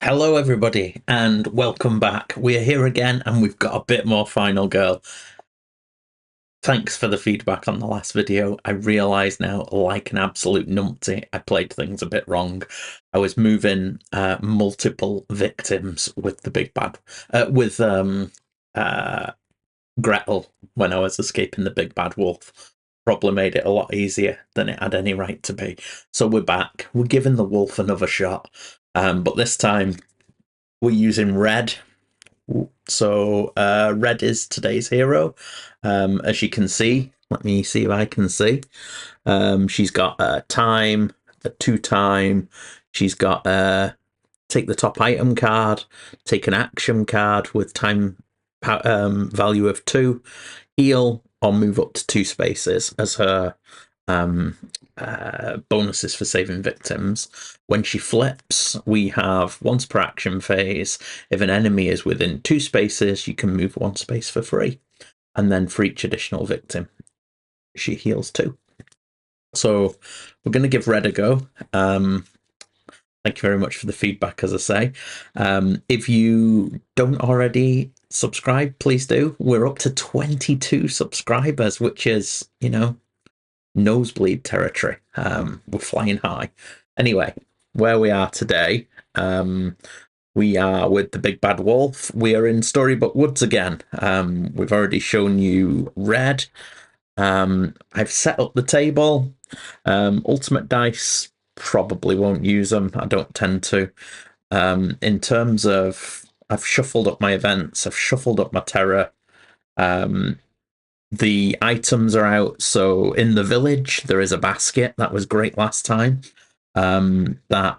Hello, everybody, and welcome back. We're here again, and we've got a bit more Final Girl. Thanks for the feedback on the last video. I realise now, like an absolute numpty, I played things a bit wrong. I was moving multiple victims with the big bad, with Gretel when I was escaping the big bad wolf. Probably made it a lot easier than it had any right to be. So we're back. We're giving the wolf another shot, but this time we're using red. So red is today's hero. As you can see, let me see if I can see. She's got a time, a 2 time. She's got take the top item card, take an action card with time value of 2, heal, or move up to 2 spaces as her bonuses for saving victims. When she flips, we have once per action phase. If an enemy is within 2 spaces, you can move 1 space for free. And then for each additional victim, she heals 2. So we're going to give red a go. Thank you very much for the feedback, as I say. If you don't already subscribe, please do. We're up to 22 subscribers, which is, nosebleed territory. We're flying high. Anyway, where we are today, we are with the big bad wolf. We are in Storybook Woods again. We've already shown you red. I've set up the table. Ultimate dice, probably won't use them. I don't tend to. In terms of, I've shuffled up my events. I've shuffled up my terror. The items are out. So in the village, there is a basket. That was great last time. That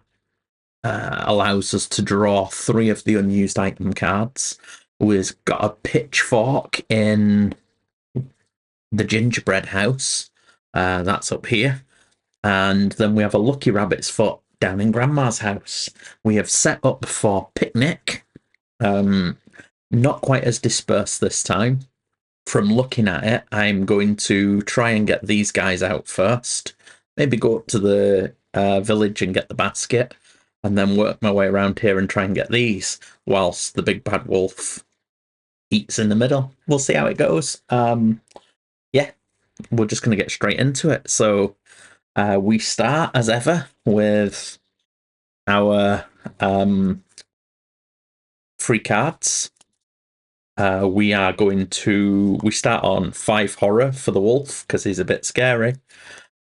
allows us to draw 3 of the unused item cards. We've got a pitchfork in the gingerbread house. That's up here. And then we have a lucky rabbit's foot down in Grandma's house. We have set up for picnic. Not quite as dispersed this time. From looking at it, I'm going to try and get these guys out first. Maybe go up to the village and get the basket, and then work my way around here and try and get these, whilst the big bad wolf eats in the middle. We'll see how it goes. Yeah, we're just going to get straight into it. So we start, as ever, with our free cards. We start on 5 horror for the wolf because he's a bit scary.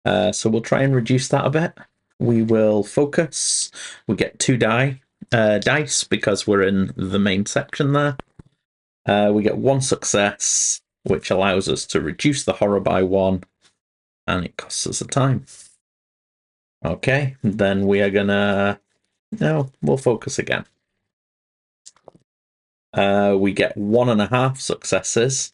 So we'll try and reduce that a bit. We will focus. We get 2 dice because we're in the main section there. We get 1 success, which allows us to reduce the horror by 1, and it costs us a time. Okay, then we are gonna... No, we'll focus again. We get 1.5 successes.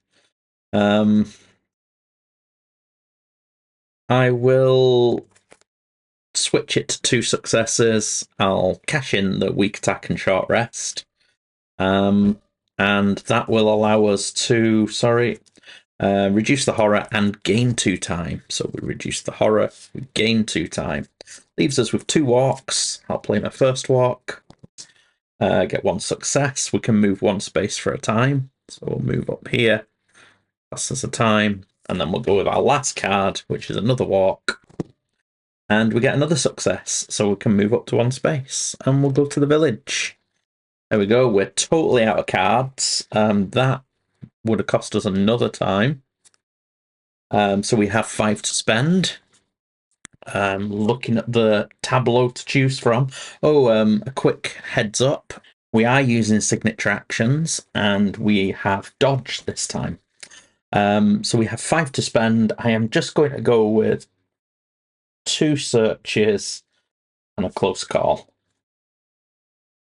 I will switch it to 2 successes. I'll cash in the weak attack and short rest. And that will allow us to, reduce the horror and gain 2 time. So we reduce the horror, we gain 2 time. Leaves us with 2 walks. I'll play my first walk. Get 1 success. We can move 1 space for a time. So we'll move up here. That's as a time. And then we'll go with our last card, which is another walk. And we get another success. So we can move up to 1 space. And we'll go to the village. There we go. We're totally out of cards. That would have cost us another time. So we have 5 to spend. Looking at the tableau to choose from. A quick heads up. We are using signature actions, and we have dodge this time. So we have 5 to spend. I am just going to go with 2 searches and a close call.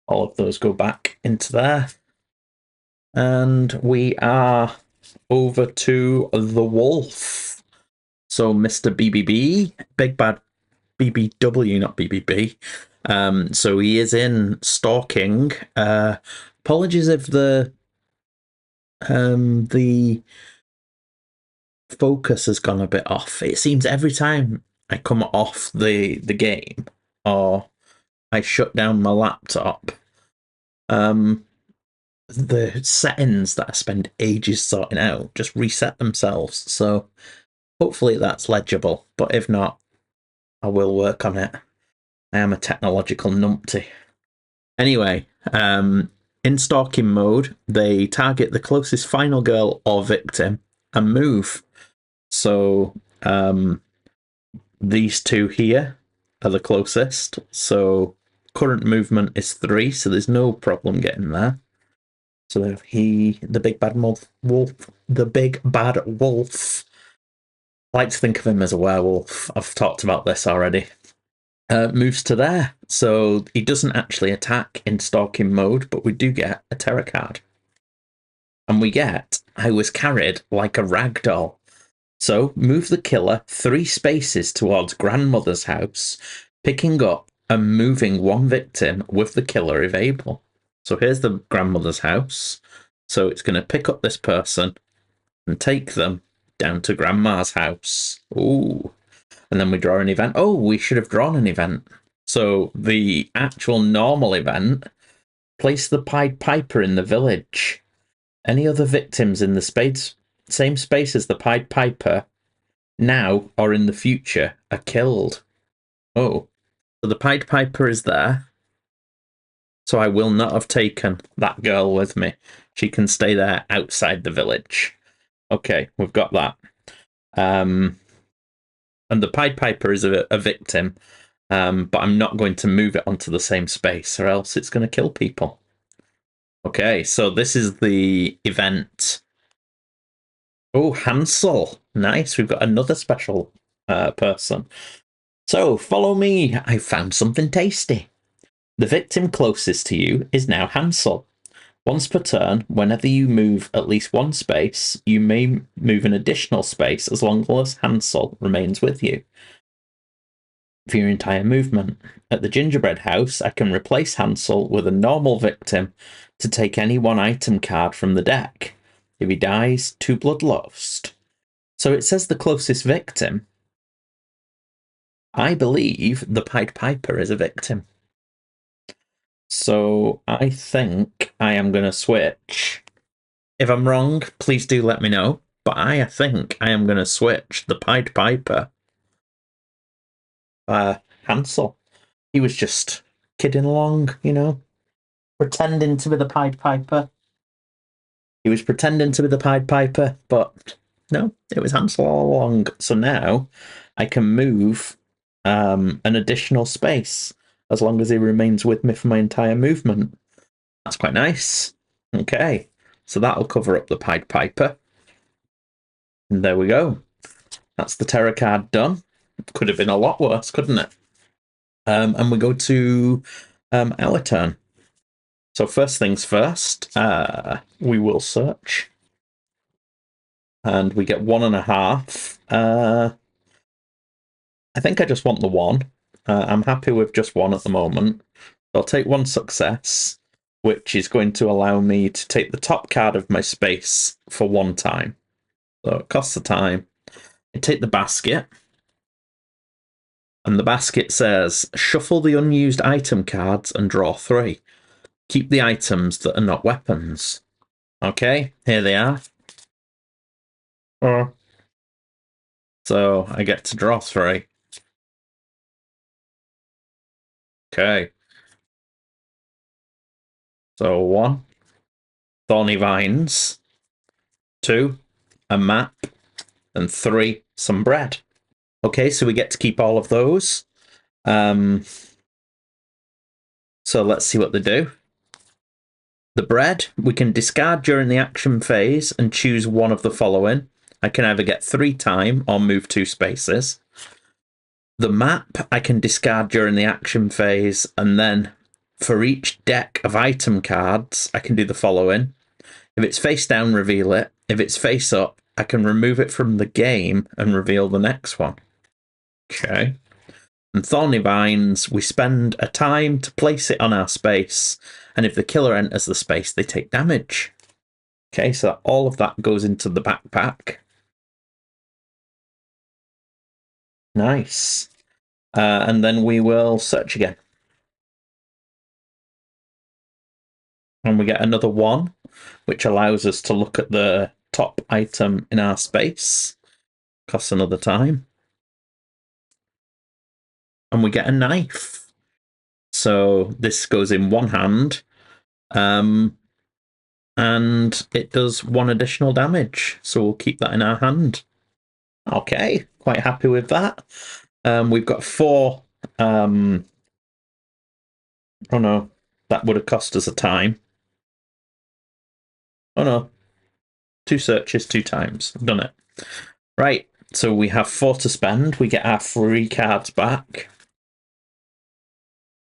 All of those go back into there. And we are over to the wolf. So Mr. BBB, Big Bad BBW, not BBB. So he is in stalking. Apologies if the focus has gone a bit off. It seems every time I come off the game or I shut down my laptop, the settings that I spend ages sorting out just reset themselves. So hopefully that's legible, but if not, I will work on it. I am a technological numpty. Anyway, in stalking mode, they target the closest final girl or victim and move. So these two here are the closest. So current movement is 3, so there's no problem getting there. So the big bad wolf. I like to think of him as a werewolf. I've talked about this already. Moves to there. So he doesn't actually attack in stalking mode, but we do get a terror card. And we get, I was carried like a rag doll. So move the killer 3 spaces towards grandmother's house, picking up and moving one victim with the killer if able. So here's the grandmother's house. So it's going to pick up this person and take them down to grandma's house. Ooh. And then we draw an event. Oh, we should have drawn an event. So the actual normal event, place the Pied Piper in the village. Any other victims in the same space as the Pied Piper, now or in the future, are killed. Oh, so the Pied Piper is there. So I will not have taken that girl with me. She can stay there outside the village. Okay, we've got that. And the Pied Piper is a victim, but I'm not going to move it onto the same space, or else it's going to kill people. Okay, so this is the event. Oh, Hansel. Nice, we've got another special person. So, follow me. I found something tasty. The victim closest to you is now Hansel. Once per turn, whenever you move at least one space, you may move an additional space as long as Hansel remains with you for your entire movement. At the gingerbread house, I can replace Hansel with a normal victim to take any one item card from the deck. If he dies, 2 blood lost. So it says the closest victim. I believe the Pied Piper is a victim. So I think I am going to switch. If I'm wrong, please do let me know. But I think I am going to switch the Pied Piper. Hansel. He was just kidding along, pretending to be the Pied Piper. He was pretending to be the Pied Piper, but no, it was Hansel all along. So now I can move an additional space as long as he remains with me for my entire movement. That's quite nice. Okay, so that'll cover up the Pied Piper. And there we go. That's the terror card done. Could have been a lot worse, couldn't it? And we go to our turn. So first things first, we will search. And we get 1.5. I think I just want the 1. I'm happy with just 1 at the moment. I'll take 1 success, which is going to allow me to take the top card of my space for 1 time. So it costs the time. I take the basket. And the basket says, shuffle the unused item cards and draw 3. Keep the items that are not weapons. Okay, here they are. So I get to draw 3. Okay. So 1, thorny vines. 2, a map. And 3, some bread. Okay, so we get to keep all of those. So let's see what they do. The bread, we can discard during the action phase and choose one of the following. I can either get 3 time or move 2 spaces. The map, I can discard during the action phase, and then for each deck of item cards, I can do the following. If it's face down, reveal it. If it's face up, I can remove it from the game and reveal the next one. Okay. And Thorny Vines, we spend a time to place it on our space, and if the killer enters the space, they take damage. Okay, so all of that goes into the backpack. Nice. And then we will search again. and we get another 1, which allows us to look at the top item in our space. Costs another time. And we get a knife. So this goes in one hand, and it does 1 additional damage. So we'll keep that in our hand. Okay, quite happy with that. We've got 4. Oh no, that would have cost us a time. Oh no, 2 searches, 2 times. Done it. Right, so we have 4 to spend. We get our 3 cards back.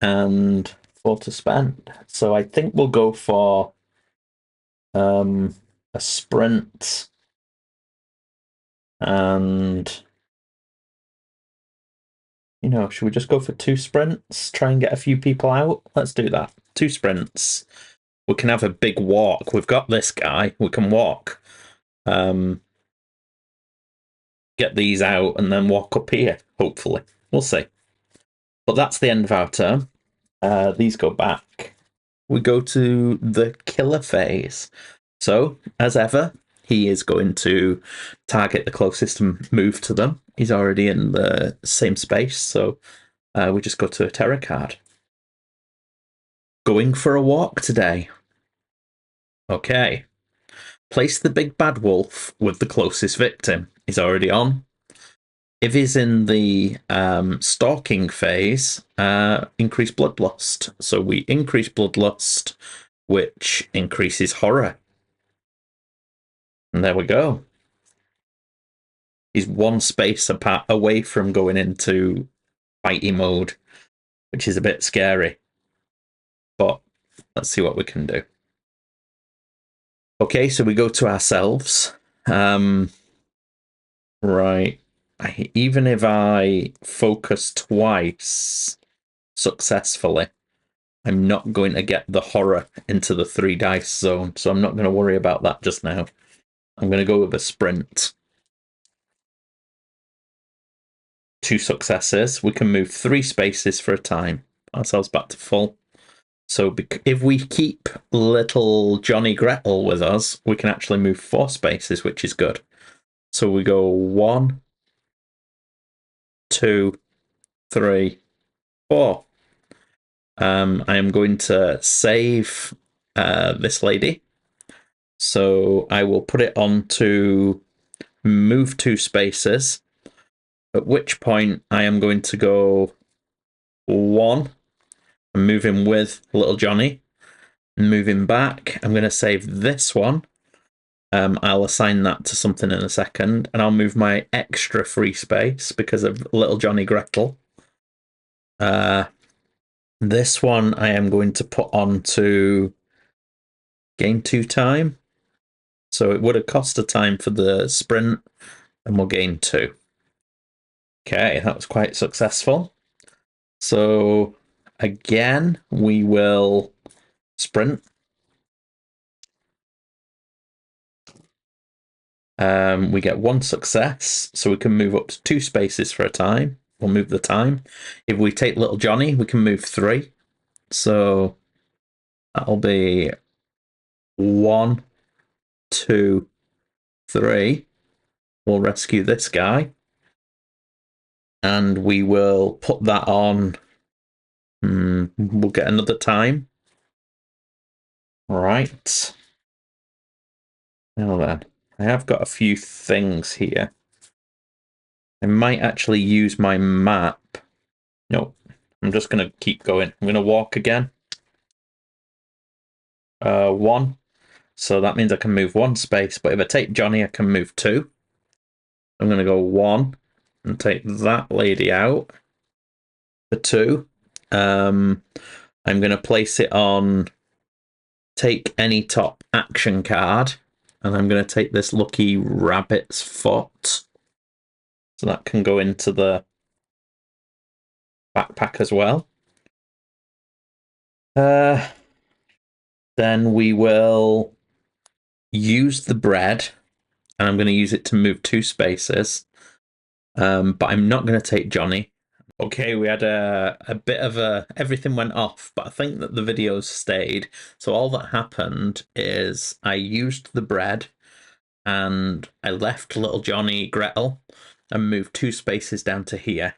And 4 to spend. So I think we'll go for a sprint and, should we just go for 2 sprints? Try and get a few people out? Let's do that. 2 sprints. We can have a big walk. We've got this guy. We can walk. Get these out and then walk up here, hopefully. We'll see. But that's the end of our turn. These go back. We go to the killer phase. So, as ever, he is going to target the closest and move to them. He's already in the same space, so we just go to a terror card. Going for a walk today. Okay. Place the big bad wolf with the closest victim. He's already on. If he's in the stalking phase, increase bloodlust. So we increase bloodlust, which increases horror. And there we go. He's 1 space apart away from going into fighty mode, which is a bit scary. But let's see what we can do. Okay, so we go to ourselves. Right. Even if I focus twice successfully, I'm not going to get the horror into the 3 dice zone, so I'm not going to worry about that just now. I'm going to go with a sprint. 2 successes. We can move 3 spaces for a time. Ourselves back to full. So if we keep little Johnny Gretel with us, we can actually move 4 spaces, which is good. So we go 1, 2, 3, 4. I am going to save this lady. So I will put it on to move 2 spaces, at which point I am going to go 1 and move him with little Johnny. And move him back. I'm going to save this one. I'll assign that to something in a second, and I'll move my extra free space because of little Johnny Gretel. This one I am going to put on to gain 2 time. So it would have cost a time for the sprint, and we'll gain 2. Okay, that was quite successful. So again, we will sprint. We get 1 success, so we can move up to 2 spaces for a time. We'll move the time. If we take little Johnny, we can move 3. So that'll be 1, 2, 3. We'll rescue this guy. And we will put that on. We'll get another time. Right. Now then, I have got a few things here. I might actually use my map. Nope. I'm just going to keep going. I'm going to walk again. 1. So that means I can move 1 space. But if I take Johnny, I can move 2. I'm going to go 1 and take that lady out for 2. I'm going to place it on take any top action card. And I'm going to take this lucky rabbit's foot. So that can go into the backpack as well. Then we will use the bread, and I'm going to use it to move 2 spaces. But I'm not going to take Johnny. I'm Okay, we had a bit of a everything went off, but I think that the videos stayed. So all that happened is I used the bread and I left little Johnny Gretel and moved 2 spaces down to here.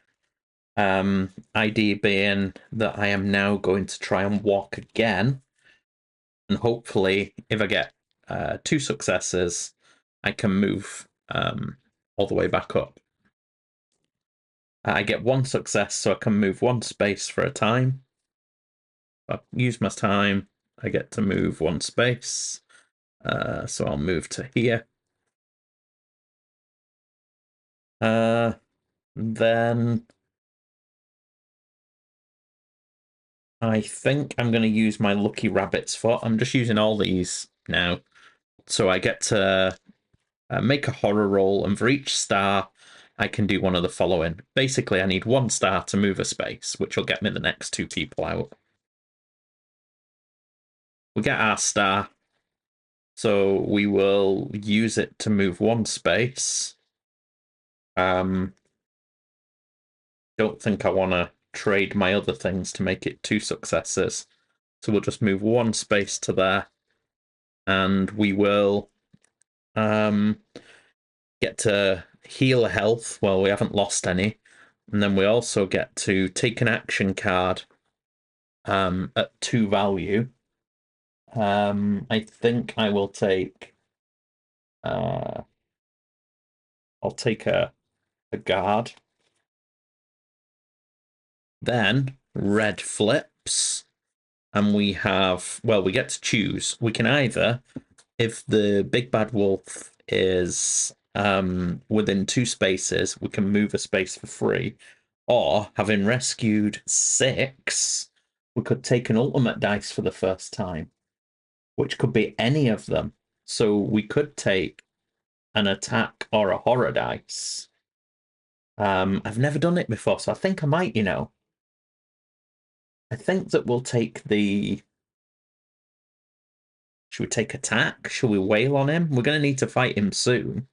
Idea being that I am now going to try and walk again, and hopefully, if I get 2 successes, I can move all the way back up. I get 1 success, so I can move 1 space for a time. I use my time. I get to move 1 space. So I'll move to here. Then I think I'm going to use my lucky rabbit's foot. I'm just using all these now. So I get to make a horror roll, and for each star, I can do one of the following. Basically, I need 1 star to move a space, which will get me the next 2 people out. We get our star, so we will use it to move 1 space. Don't think I want to trade my other things to make it 2 successes. So we'll just move 1 space to there, and we will get to heal health. Well, we haven't lost any. And then we also get to take an action card at 2 value. I think I will take. I'll take a guard. Then red flips, and we have. Well, we get to choose. We can either, if the big bad wolf is within 2 spaces, we can move a space for free. Or, having rescued 6, we could take an ultimate dice for the first time, which could be any of them. So we could take an attack or a horror dice. I've never done it before, so I think I might, I think that we'll take the. Should we take attack? Should we wail on him? We're going to need to fight him soon.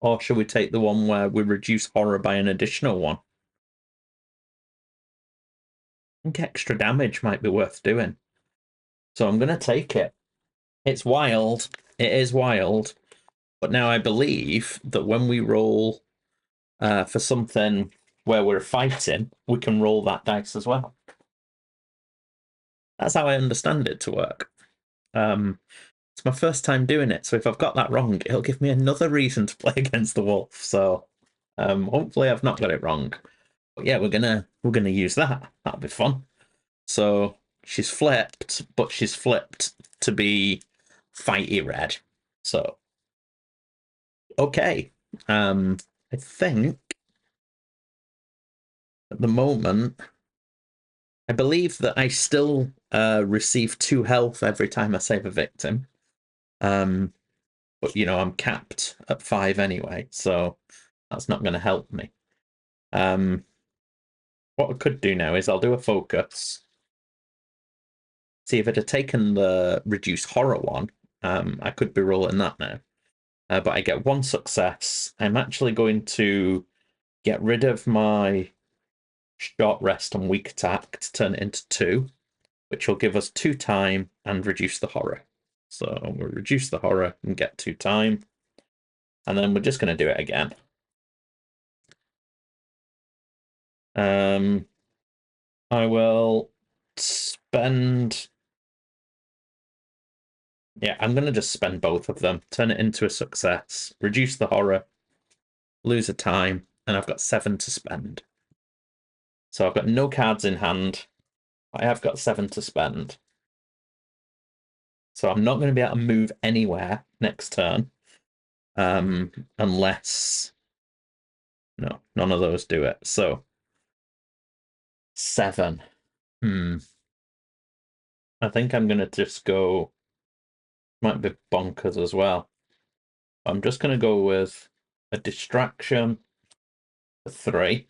Or should we take the one where we reduce horror by an additional one? I think extra damage might be worth doing. So I'm going to take it. It's wild. It is wild. But now I believe that when we roll for something where we're fighting, we can roll that dice as well. That's how I understand it to work. It's my first time doing it, so if I've got that wrong, it'll give me another reason to play against the wolf. So hopefully I've not got it wrong. But yeah, we're gonna use that. That'll be fun. So she's flipped, but she's flipped to be fighty red. So okay. I think at the moment, I believe that I still receive 2 health every time I save a victim. But I'm capped at 5 anyway, so that's not going to help me. What I could do now is I'll do a focus. See if it had taken the reduce horror one, I could be rolling that now. But I get 1 success. I'm actually going to get rid of my short rest and weak attack to turn it into 2, which will give us 2 time and reduce the horror. So we'll reduce the horror and get 2 time. And then we're just going to do it again. I will spend. Yeah, I'm going to just spend both of them, turn it into a success, reduce the horror, lose a time, and I've got 7 to spend. So I've got no cards in hand. I have got 7 to spend. So I'm not going to be able to move anywhere next turn. Unless. No, none of those do it. So 7. I think I'm going to just go. Might be bonkers as well. I'm just going to go with a distraction for 3.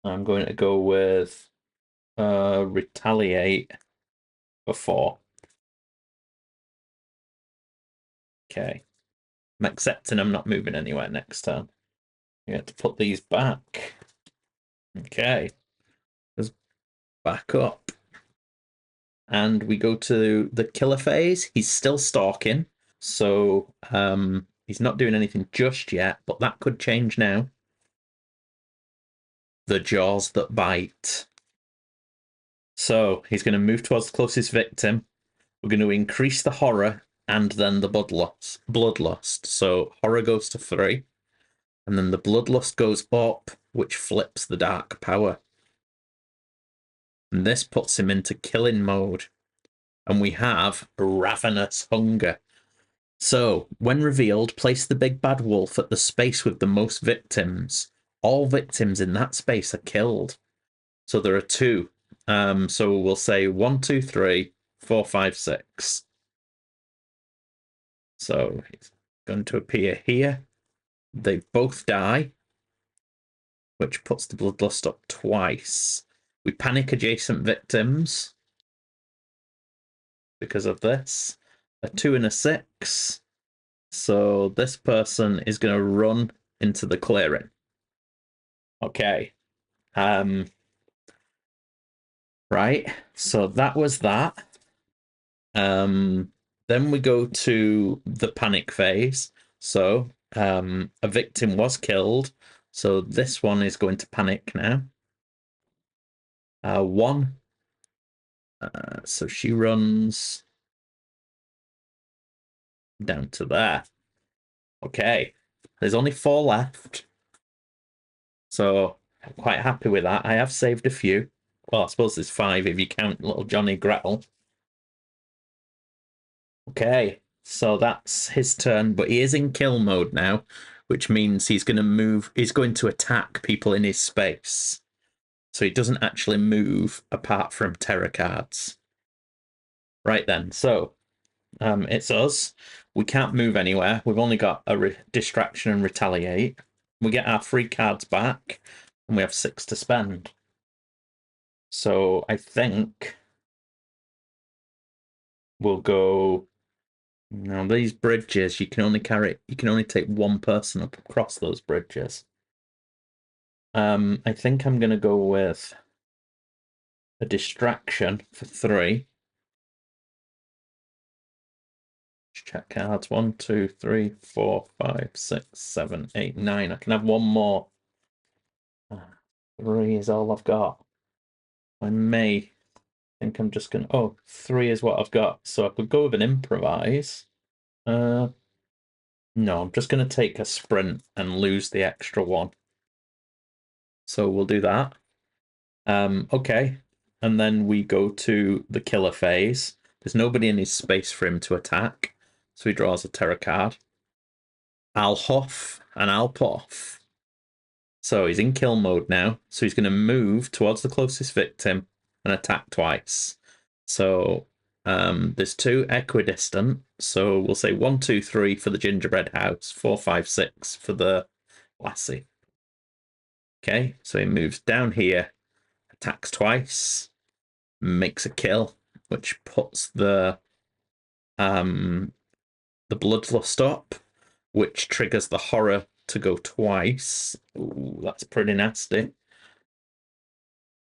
I'm going to go with retaliate for 4. Okay. I'm accepting I'm not moving anywhere next turn. You have to put these back. Okay. Let's back up. And we go to the killer phase. He's still stalking, so he's not doing anything just yet, but that could change now. The jaws that bite. So he's going to move towards the closest victim. We're going to increase the horror and then the bloodlust. So horror goes to 3, and then the bloodlust goes up, which flips the dark power. And this puts him into killing mode. And we have ravenous hunger. So, when revealed, place the big bad wolf at the space with the most victims. All victims in that space are killed. So there are 2. So we'll say 1, 2, 3, 4, 5, 6. So he's going to appear here. They both die, which puts the bloodlust up twice. We panic adjacent victims because of this. A 2 and a 6. So this person is going to run into the clearing. Okay. Right. So that was that. Then we go to the panic phase. So a victim was killed. So this one is going to panic now. 1. So she runs down to there. Okay. There's only 4 left. So I'm quite happy with that. I have saved a few. Well, I suppose there's 5 if you count little Johnny Gretel. Okay, so that's his turn, but he is in kill mode now, which means he's going to move. He's going to attack people in his space. So he doesn't actually move apart from terror cards. Right then, so it's us. We can't move anywhere. We've only got a distraction and retaliate. We get our 3 cards back, and we have 6 to spend. So I think we'll go. Now these bridges, you can only take 1 person up across those bridges. I think I'm gonna go with a distraction for 3. Check cards. 1, 2, 3, 4, 5, 6, 7, 8, 9. I can have 1 more. 3 is all I've got. I think I'm just gonna. Oh, 3 is what I've got. So I could go with an improvise. No, I'm just gonna take a sprint and lose the extra 1. So we'll do that. Okay. And then we go to the killer phase. There's nobody in his space for him to attack. So he draws a terror card. I'll huff and I'll puff. So he's in kill mode now. So he's going to move towards the closest victim and attack twice. So there's 2 equidistant. So we'll say 1, 2, 3 for the gingerbread house, 4, 5, 6 for the lassie. Okay, so he moves down here, attacks twice, makes a kill, which puts the bloodlust up, which triggers the horror to go twice. Ooh, that's pretty nasty.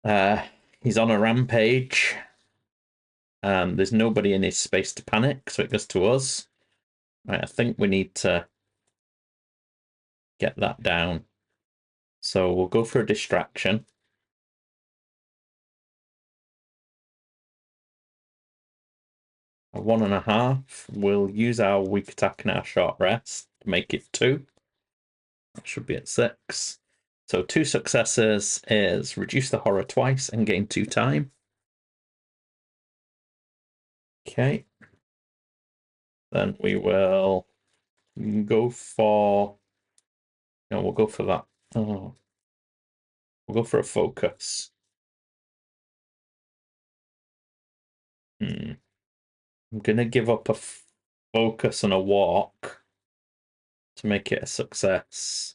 He's on a rampage. There's nobody in his space to panic, so it goes to us. Right, I think we need to get that down. So we'll go for a distraction. A 1.5. We'll use our weak attack and our short rest to make it 2. That should be at 6. So 2 successes is reduce the horror twice and gain 2 time. Okay. Then we will go for. No, we'll go for that. Oh. We'll go for a focus. I'm going to give up a focus and a walk to make it a success,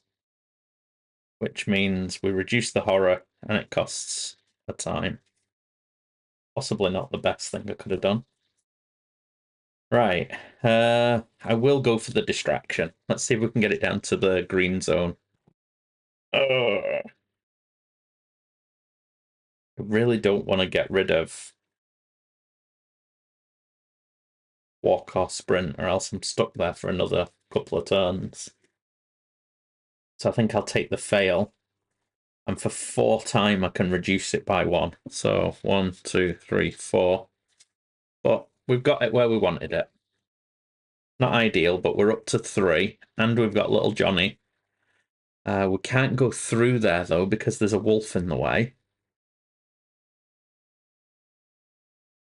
which means we reduce the horror and it costs a time. Possibly not the best thing I could have done. Right. I will go for the distraction. Let's see if we can get it down to the green zone. I really don't want to get rid of walk or sprint, or else I'm stuck there for another couple of turns. So I think I'll take the fail. And for 4 time, I can reduce it by 1. So 1, 2, 3, 4. But we've got it where we wanted it. Not ideal, but we're up to 3. And we've got little Johnny. We can't go through there, though, because there's a wolf in the way.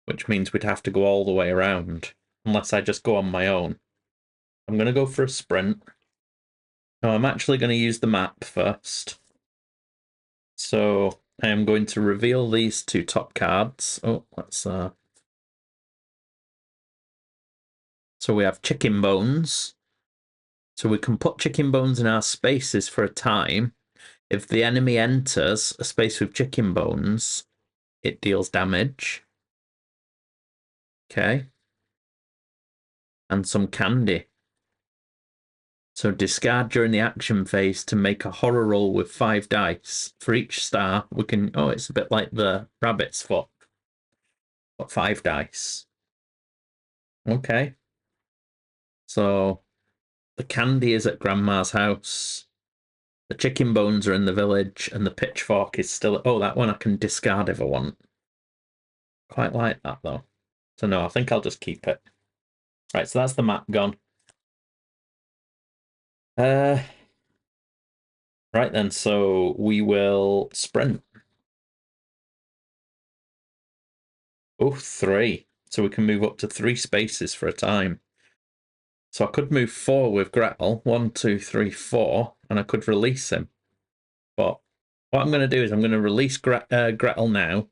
Which means we'd have to go all the way around. Unless I just go on my own. I'm going to go for a sprint. No, I'm actually going to use the map first. So I am going to reveal these 2 top cards. Oh, let's... So we have chicken bones. So we can put chicken bones in our spaces for a time. If the enemy enters a space with chicken bones, it deals damage. Okay. And some candy. So discard during the action phase to make a horror roll with 5 dice. For each star, we can... Oh, it's a bit like the rabbit's foot. But 5 dice. Okay. So the candy is at Grandma's house. The chicken bones are in the village, and the pitchfork is still... Oh, that one I can discard if I want. Quite like that, though. So no, I think I'll just keep it. Right, so that's the map gone. Right then, so we will sprint. Oh, 3. So we can move up to 3 spaces for a time. So I could move 4 with Gretel. 1, 2, 3, 4. And I could release him. But what I'm going to do is I'm going to release Gretel now.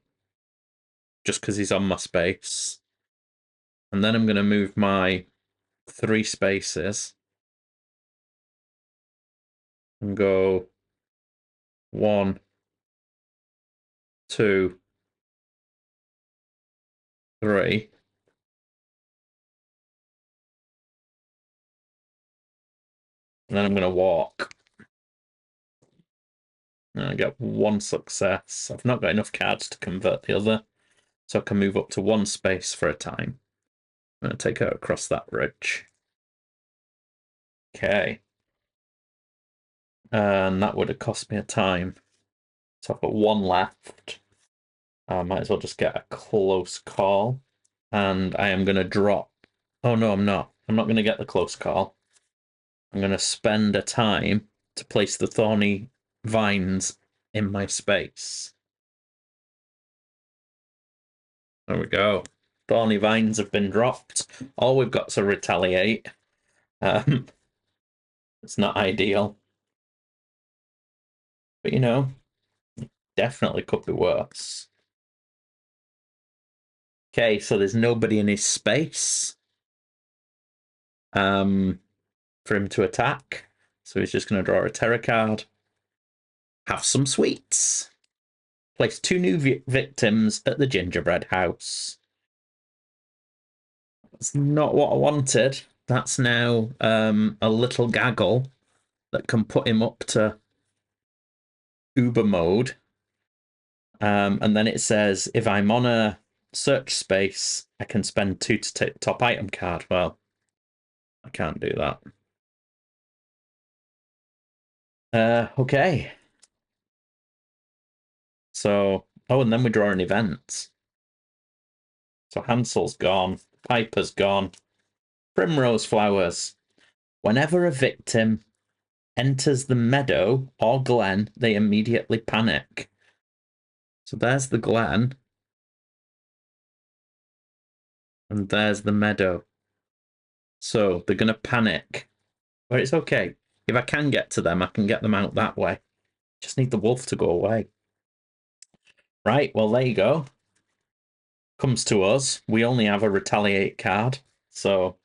Just because he's on my space. And then I'm going to move my 3 spaces. And go 1, 2, 3. And then I'm going to walk. And I get 1 success. I've not got enough cards to convert the other. So I can move up to 1 space for a time. I'm going to take her across that ridge. Okay. And that would have cost me a time. So I've got 1 left. I might as well just get a close call. And I am going to drop. Oh, no, I'm not. I'm not going to get the close call. I'm going to spend a time to place the thorny vines in my space. There we go. Thorny vines have been dropped. All we've got to retaliate. It's not ideal. But, you know, definitely could be worse. Okay, so there's nobody in his space for him to attack. So he's just going to draw a terror card. Have some sweets. Place 2 new victims at the gingerbread house. That's not what I wanted. That's now a little gaggle that can put him up to Uber mode. And then it says, if I'm on a search space, I can spend 2 to take top item card. Well, I can't do that. Okay. So, oh, and then we draw an event. So Hansel's gone, Piper's gone, Primrose flowers. Whenever a victim enters the meadow or glen, they immediately panic. So there's the glen. And there's the meadow. So they're going to panic. But it's okay. If I can get to them, I can get them out that way. Just need the wolf to go away. Right, well, there you go. Comes to us. We only have a retaliate card. So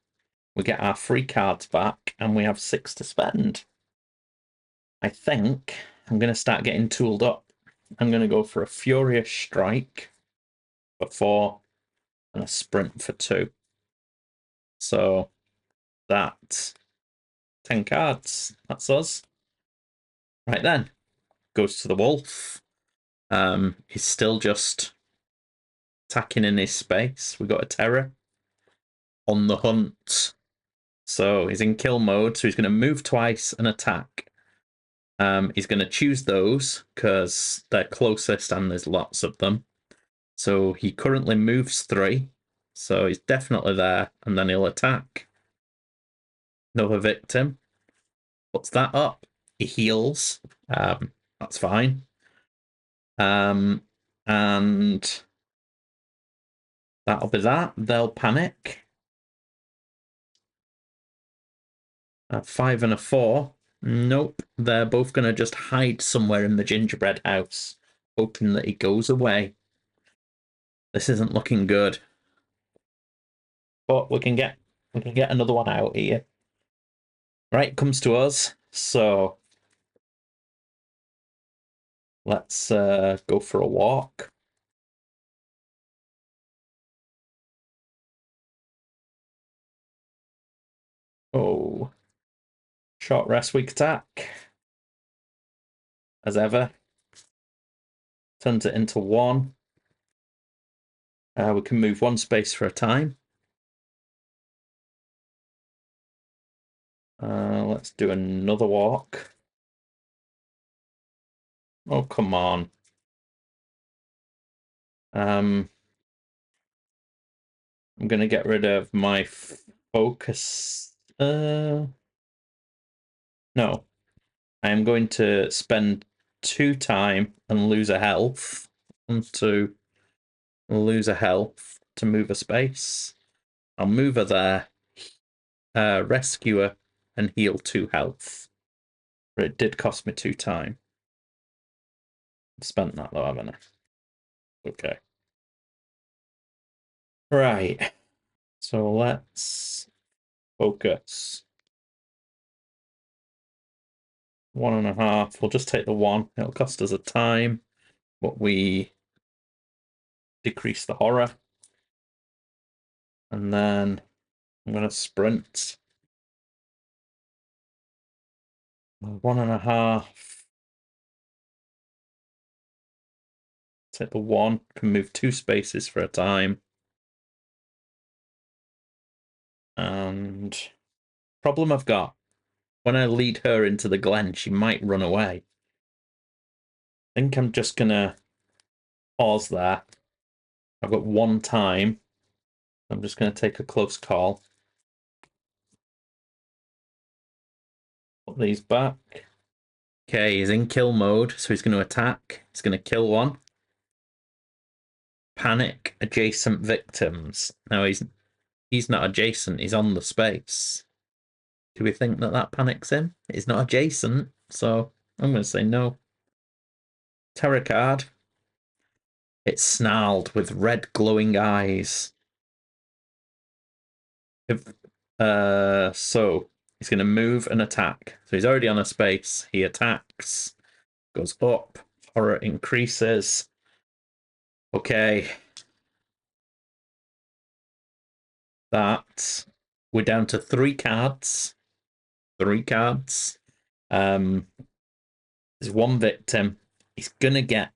we get our 3 cards back and we have 6 to spend. I think I'm going to start getting tooled up. I'm going to go for a Furious Strike for 4 and a Sprint for 2. So that's 10 cards. That's us. Right then. goes to the wolf. He's still just attacking in his space. We got a terror on the hunt. So he's in kill mode, so he's going to move twice and attack. He's going to choose those because they're closest and there's lots of them. So he currently moves 3. So he's definitely there, and then he'll attack. Another victim. Puts that up. He heals. That's fine. And that'll be that. They'll panic. A 5 and a 4. Nope. They're both going to just hide somewhere in the gingerbread house, hoping that he goes away. This isn't looking good. But we can get another one out here. Right, comes to us. So let's go for a walk. Oh. Short rest, weak attack. As ever. Turns it into 1. We can move 1 space for a time. Let's do another walk. Oh, come on. I'm going to get rid of my focus. No. I'm going to spend 2 time and lose a health. And to lose a health to move a space. I'll move her there. Rescue her and heal 2 health. But it did cost me 2 time. Spent that though, haven't I? Okay. Right. So let's focus. 1.5. We'll just take the 1. It'll cost us a time, but we decrease the horror. And then I'm going to sprint. 1.5. Take the 1. Can move 2 spaces for a time. And problem I've got, when I lead her into the glen, she might run away. I think I'm just going to pause there. I've got 1 time. I'm just going to take a close call. Put these back. Okay, he's in kill mode, so he's going to attack. He's going to kill 1. Panic adjacent victims. Now he's not adjacent, he's on the space. Do we think that panics him? He's not adjacent, so I'm going to say no. Terror card. It's snarled with red glowing eyes. So he's going to move and attack. So he's already on a space. He attacks. Goes up. Horror increases. Okay. That. We're down to 3 cards. 3 cards. There's 1 victim. He's going to get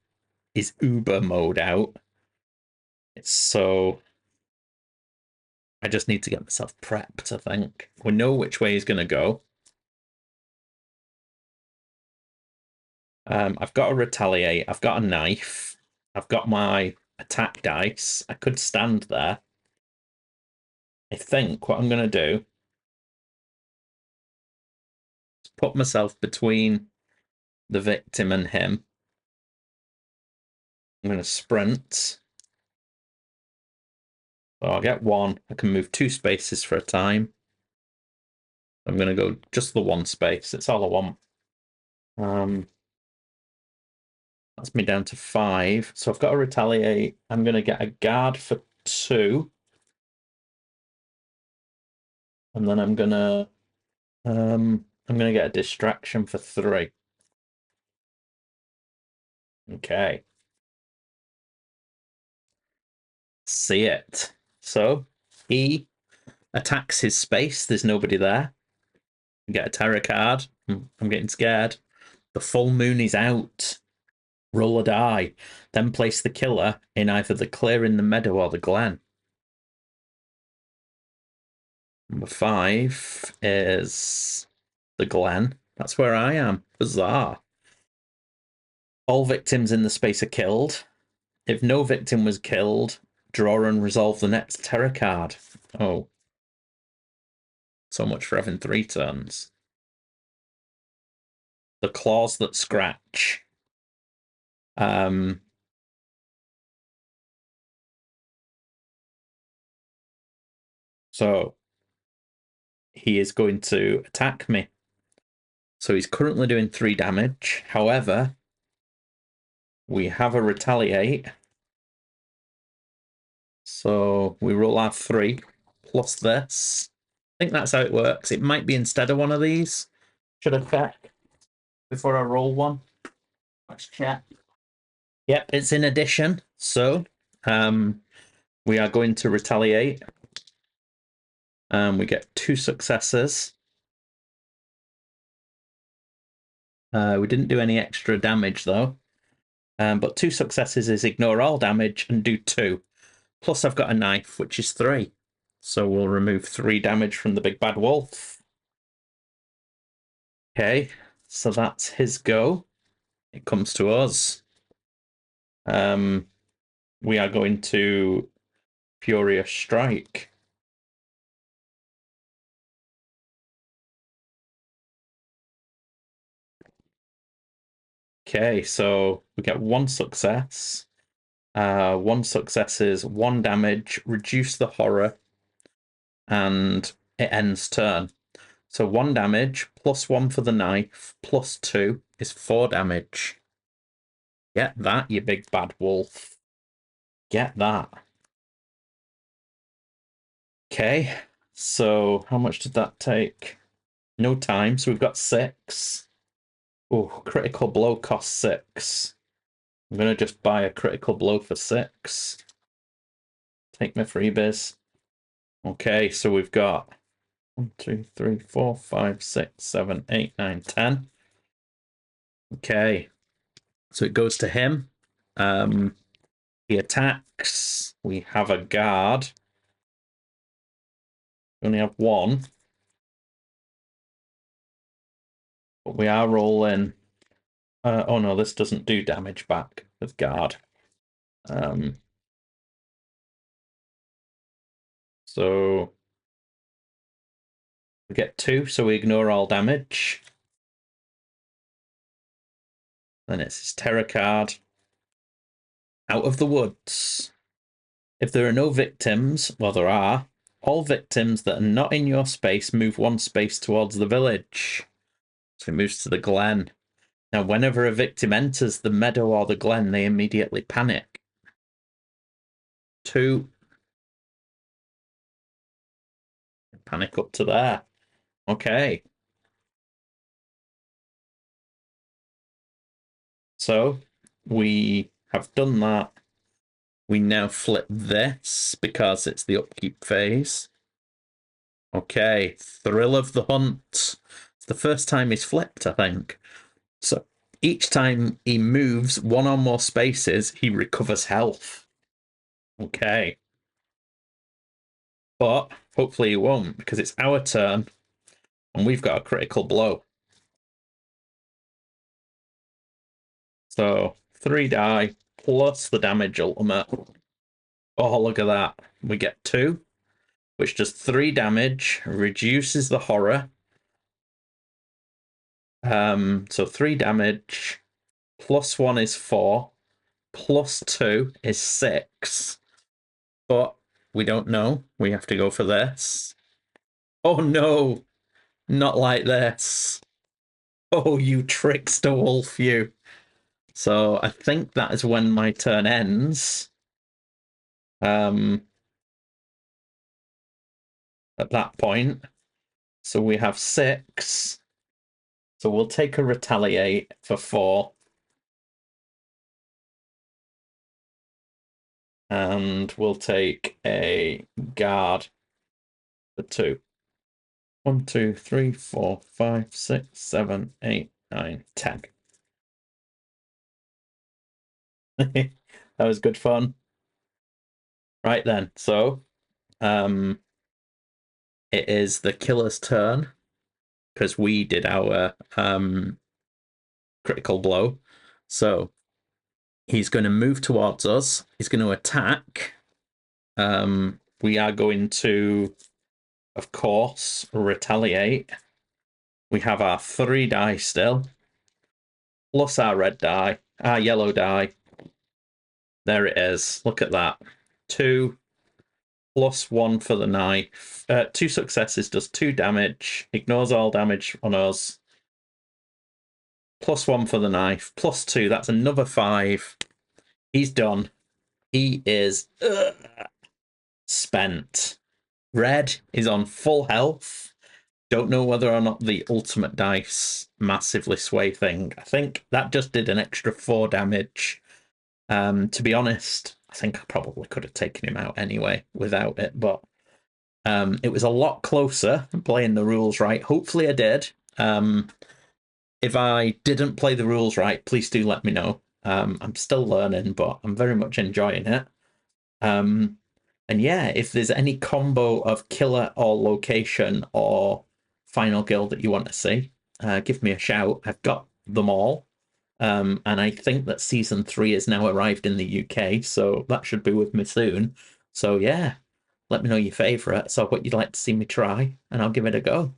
his Uber mode out. So I just need to get myself prepped, I think. We know which way he's going to go. I've got to retaliate. I've got a knife. I've got my attack dice. I could stand there. I think what I'm going to do is put myself between the victim and him. I'm going to sprint. So I'll get 1. I can move 2 spaces for a time. I'm going to go just the 1 space. It's all I want. That's me down to 5. So I've got to retaliate. I'm going to get a guard for 2. And then I'm going to get a distraction for 3. Okay. See it. So he attacks his space. There's nobody there. Get a terror card. I'm getting scared. The full moon is out. Roll a die. Then place the killer in either the clear in the meadow or the glen. Number 5 is the glen. That's where I am. Bizarre. All victims in the space are killed. If no victim was killed, draw and resolve the next terror card. Oh. So much for having 3 turns. The claws that scratch. So he is going to attack me. So he's currently doing 3 damage. However, we have a retaliate. So we roll our 3 plus this. I think that's how it works. It might be instead of one of these. Should I check before I roll one? Let's check. Yep, it's in addition. So we are going to retaliate. We get 2 successes. We didn't do any extra damage though. But 2 successes is ignore all damage and do 2. Plus I've got a knife, which is 3. So we'll remove 3 damage from the big bad wolf. Okay, so that's his go. It comes to us. We are going to Furious Strike. Okay, so we get 1 success. 1 success is 1 damage, reduce the horror, and it ends turn. So 1 damage, plus 1 for the knife, plus 2 is 4 damage. Get that, you big bad wolf. Get that. Okay, so how much did that take? No time, so we've got 6. Oh, critical blow costs 6. I'm going to just buy a critical blow for 6. Take my freebies. Okay, so we've got 1, 2, 3, 4, 5, 6, 7, 8, 9, 10. Okay, so it goes to him. He attacks. We have a guard. We only have 1. But we are rolling. Oh no, this doesn't do damage back with guard. So we get 2, so we ignore all damage. Then it's his terror card. Out of the woods. If there are no victims, well, there are. All victims that are not in your space move 1 space towards the village. So he moves to the glen. Now, whenever a victim enters the meadow or the glen, they immediately panic. 2. Panic up to there. Okay. So we have done that. We now flip this because it's the upkeep phase. Okay, Thrill of the Hunt. It's the first time he's flipped, I think. So each time he moves 1 or more spaces, he recovers health. Okay. But hopefully he won't, because it's our turn, and we've got a critical blow. So 3 die, plus the damage ultimate. Oh, look at that. We get 2, which does 3 damage, reduces the horror. So 3 damage, plus 1 is 4, plus 2 is 6. But we don't know. We have to go for this. Oh no, not like this. Oh, you trickster wolf, you. So I think that is when my turn ends. At that point. So we have 6. So we'll take a retaliate for 4. And we'll take a guard for 2. 1, 2, 3, 4, 5, 6, 7, 8, 9, 10. That was good fun. Right then, so um, it is the killer's turn because we did our critical blow. So he's going to move towards us. He's going to attack. We are going to, of course, retaliate. We have our 3 die still, plus our red die, our yellow die. There it is. Look at that. 2 plus 1 for the knife. 2 successes does 2 damage, ignores all damage on us. Plus 1 for the knife, plus 2, that's another 5. He's done. He is spent. Red is on full health. Don't know whether or not the ultimate dice massively sway thing. I think that just did an extra 4 damage. To be honest, I think I probably could have taken him out anyway without it, but it was a lot closer playing the rules right. Hopefully I did. If I didn't play the rules right, please do let me know. I'm still learning, but I'm very much enjoying it. And yeah, if there's any combo of killer or location or final guild that you want to see, give me a shout. I've got them all. And I think that season 3 has now arrived in the UK, so that should be with me soon. So yeah, let me know your favourites or what you'd like to see me try, and I'll give it a go.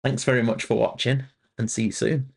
Thanks very much for watching, and see you soon.